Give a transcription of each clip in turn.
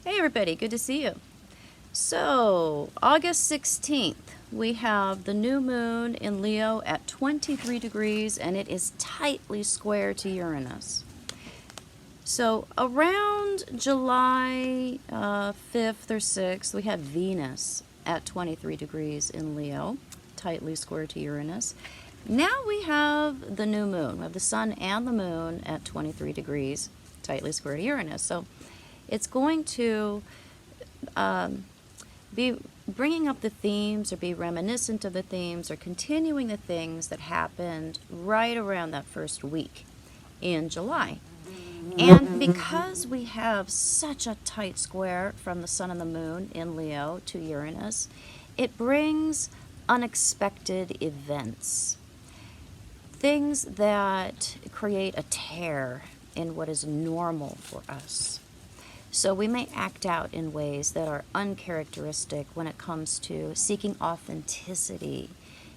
Hey everybody, good to see you. So, August 16th, we have the new moon in Leo at 23 degrees and it is tightly square to Uranus. So, around July 5th or 6th, we have Venus at 23 degrees in Leo, tightly square to Uranus. Now we have the new moon. We have the sun and the moon at 23 degrees, tightly square to Uranus. So, it's going to be bringing up the themes or be reminiscent of the themes or continuing the things that happened right around that first week in July. And because we have such a tight square from the sun and the moon in Leo to Uranus, it brings unexpected events, things that create a tear in what is normal for us. So we may act out in ways that are uncharacteristic when it comes to seeking authenticity,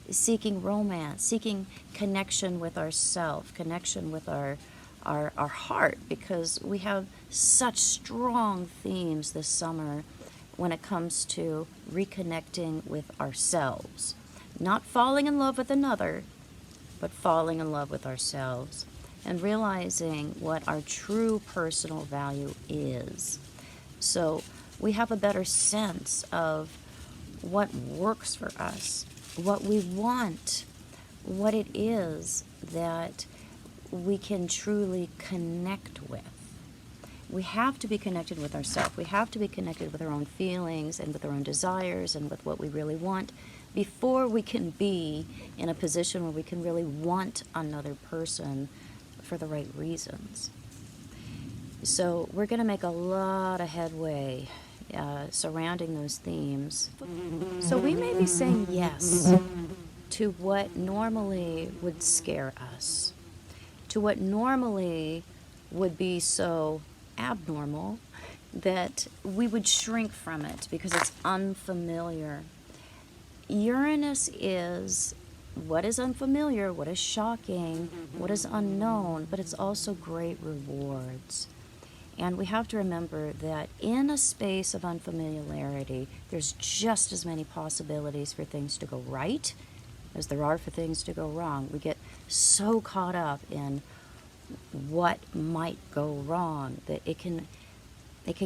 seeking romance, seeking connection with ourself, connection with our heart, because we have such strong themes this summer when it comes to reconnecting with ourselves. Not falling in love with another, but falling in love with ourselves and realizing what our true personal value is. So we have a better sense of what works for us, what we want, what it is that we can truly connect with. We have to be connected with ourselves. We have to be connected with our own feelings and with our own desires and with what we really want before we can be in a position where we can really want another person for the right reasons. So we're going to make a lot of headway surrounding those themes. So we may be saying yes to what normally would scare us, to what normally would be so abnormal that we would shrink from it because it's unfamiliar. Uranus is what is unfamiliar, what is shocking, what is unknown, but it's also great rewards. And we have to remember that in a space of unfamiliarity, there's just as many possibilities for things to go right as there are for things to go wrong. We get so caught up in what might go wrong that it can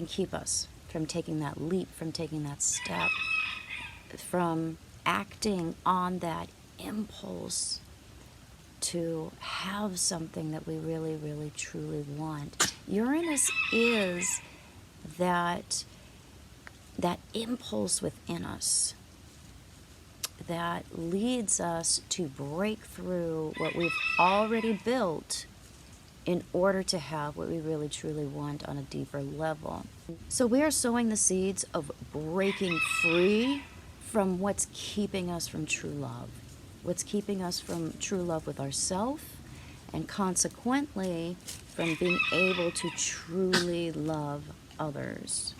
keep us from taking that leap, from taking that step, from acting on that impulse to have something that we really, really, truly want. Uranus is that impulse within us that leads us to break through what we've already built in order to have what we really truly want on a deeper level. So we are sowing the seeds of breaking free from what's keeping us from true love, what's keeping us from true love with ourselves, and consequently from being able to truly love others.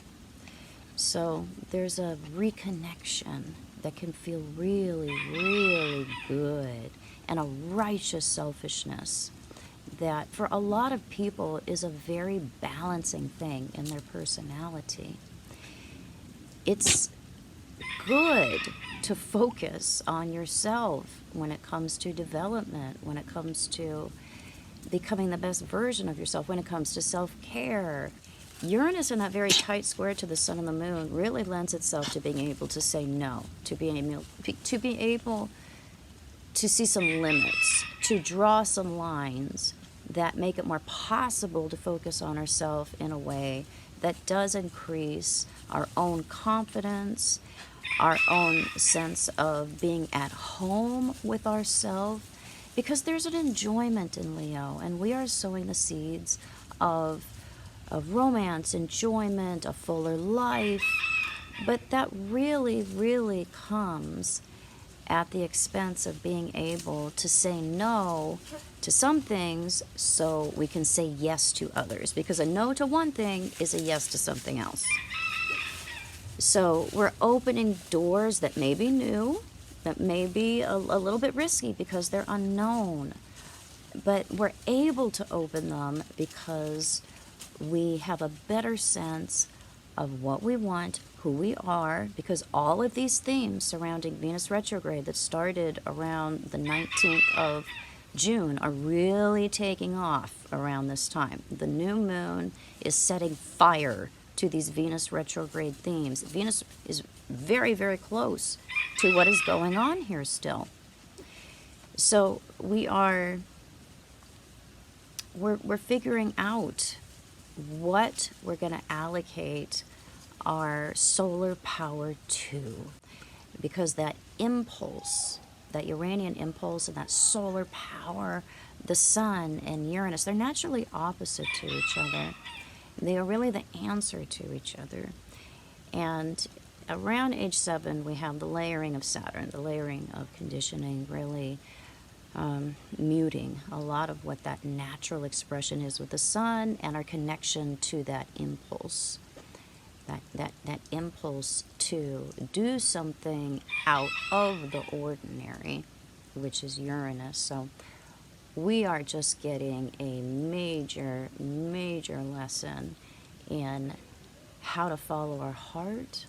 So there's a reconnection that can feel really, really good, and a righteous selfishness that for a lot of people is a very balancing thing in their personality. It's good to focus on yourself when it comes to development, when it comes to becoming the best version of yourself, when it comes to self-care. Uranus in that very tight square to the sun and the moon really lends itself to being able to say no, to be able to see some limits, to draw some lines that make it more possible to focus on ourselves in a way that does increase our own confidence, our own sense of being at home with ourselves, because there's an enjoyment in Leo, and we are sowing the seeds of romance, enjoyment, a fuller life, but that really, really comes at the expense of being able to say no to some things so we can say yes to others, because a no to one thing is a yes to something else. So we're opening doors that may be new, that may be a little bit risky because they're unknown, but we're able to open them because we have a better sense of what we want, who we are, because all of these themes surrounding Venus retrograde that started around the 19th of June are really taking off around this time. The new moon is setting fire to these Venus retrograde themes. Venus is very, very close to what is going on here still. So we're figuring out what we're going to allocate our solar power to, because that impulse, that Uranian impulse and that solar power, the sun and Uranus, they're naturally opposite to each other. They are really the answer to each other. And around age 7, we have the layering of Saturn, the layering of conditioning, really muting a lot of what that natural expression is with the sun and our connection to that impulse. That impulse to do something out of the ordinary, which is Uranus. So we are just getting a major, major lesson in how to follow our heart,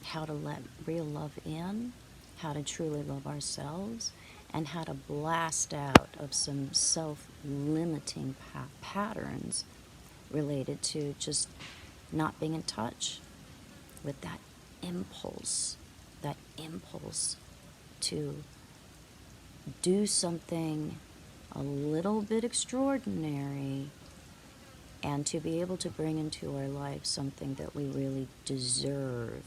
how to let real love in, how to truly love ourselves, and how to blast out of some self-limiting patterns related to just not being in touch with that impulse to do something a little bit extraordinary, and to be able to bring into our life something that we really deserve.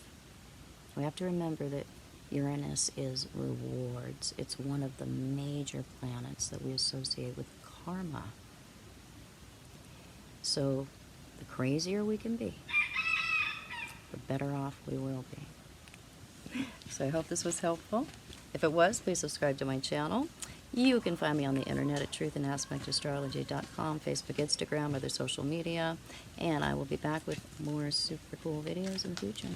We have to remember that Uranus is rewards. It's one of the major planets that we associate with karma. So the crazier we can be, the better off we will be. So I hope this was helpful. If it was, please subscribe to my channel. You can find me on the internet at truthinaspectastrology.com, Facebook, Instagram, other social media, and I will be back with more super cool videos in the future.